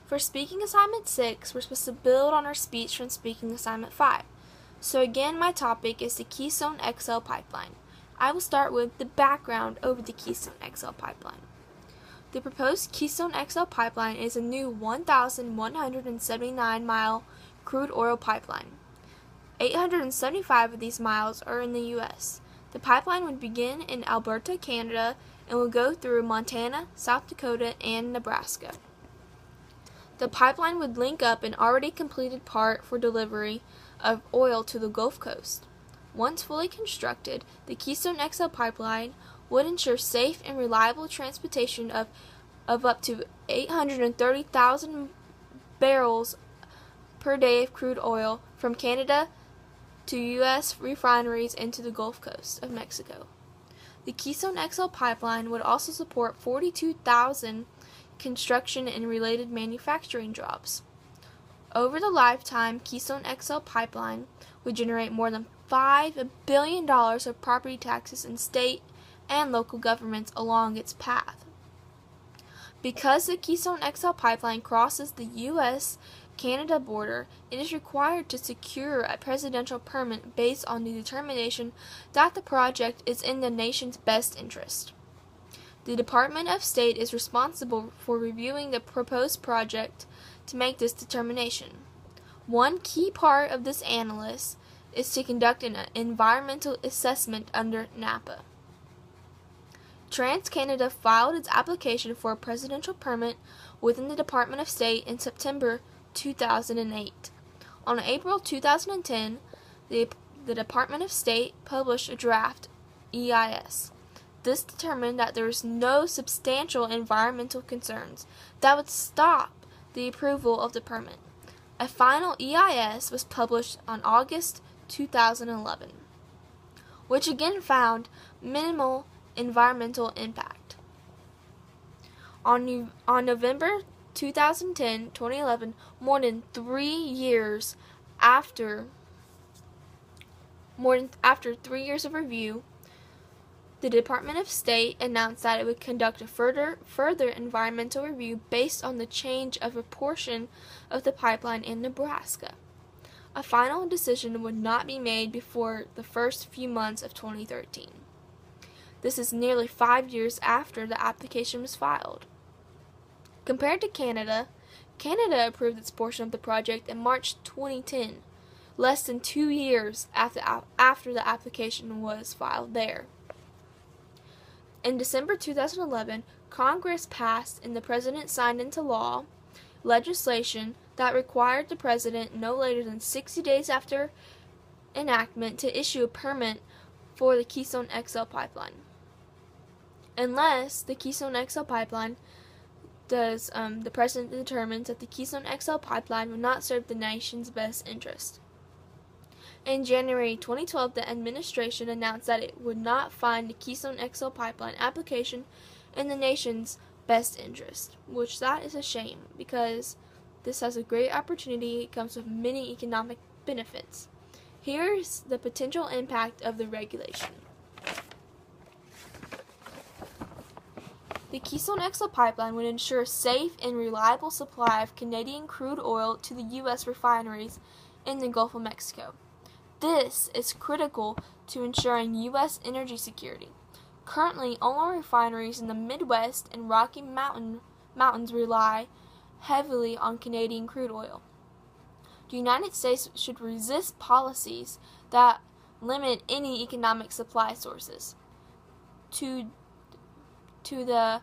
For speaking assignment 6, we're supposed to build on our speech from speaking assignment 5. So again, my topic is the Keystone XL pipeline. I will start with the background over the Keystone XL pipeline. The proposed Keystone XL pipeline is a new 1,179-mile crude oil pipeline. 875 of these miles are in the U.S. The pipeline would begin in Alberta, Canada, and will go through Montana, South Dakota, and Nebraska. The pipeline would link up an already completed part for delivery of oil to the Gulf Coast. Once fully constructed, the Keystone XL pipeline would ensure safe and reliable transportation of up to 830,000 barrels per day of crude oil from Canada to U.S. refineries and to the Gulf Coast of Mexico. The Keystone XL pipeline would also support 42,000 construction and related manufacturing jobs. Over the lifetime, Keystone XL pipeline would generate more than $5 billion of property taxes in state and local governments along its path. Because the Keystone XL pipeline crosses the U.S.-Canada border, it is required to secure a presidential permit based on the determination that the project is in the nation's best interest. The Department of State is responsible for reviewing the proposed project to make this determination. One key part of this analysis is to conduct an environmental assessment under NEPA. TransCanada filed its application for a presidential permit within the Department of State in September 2008. On April 2010, the Department of State published a draft EIS. This determined that there was no substantial environmental concerns that would stop the approval of the permit. A final EIS was published on August 2011, which again found minimal environmental impact. On November 2011, more than 3 years after 3 years of review, the Department of State announced that it would conduct a further environmental review based on the change of a portion of the pipeline in Nebraska. A final decision would not be made before the first few months of 2013. This is nearly 5 years after the application was filed. Compared to Canada, Canada approved its portion of the project in March 2010, less than 2 years after the application was filed there. In December 2011, Congress passed and the President signed into law legislation that required the President no later than 60 days after enactment to issue a permit for the Keystone XL pipeline. Unless the Keystone XL pipeline the President determines that the Keystone XL pipeline would not serve the nation's best interest. In January 2012, the administration announced that it would not find the Keystone XL pipeline application in the nation's best interest, which that is a shame because this has a great opportunity. It comes with many economic benefits. Here's the potential impact of the regulation. The Keystone XL pipeline would ensure a safe and reliable supply of Canadian crude oil to the U.S. refineries in the Gulf of Mexico. This is critical to ensuring U.S. energy security. Currently, only refineries in the Midwest and Rocky Mountains rely heavily on Canadian crude oil. The United States should resist policies that limit any economic supply sources to the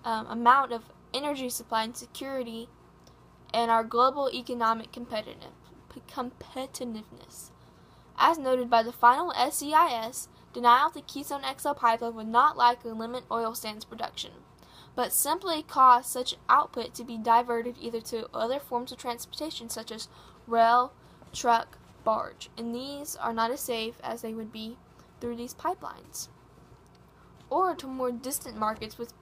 amount of energy supply and security and our global economic competitiveness. As noted by the final SEIS, denial of the Keystone XL pipeline would not likely limit oil sands production, but simply cause such output to be diverted either to other forms of transportation such as rail, truck, barge, and these are not as safe as they would be through these pipelines, or to more distant markets with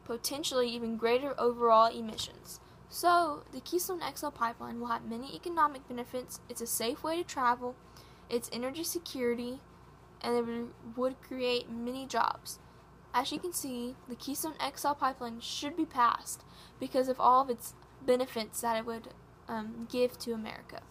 potentially even greater overall emissions. So, the Keystone XL pipeline will have many economic benefits. It's a safe way to travel, it's energy security, and it would create many jobs. As you can see, the Keystone XL pipeline should be passed because of all of its benefits that it would give to America.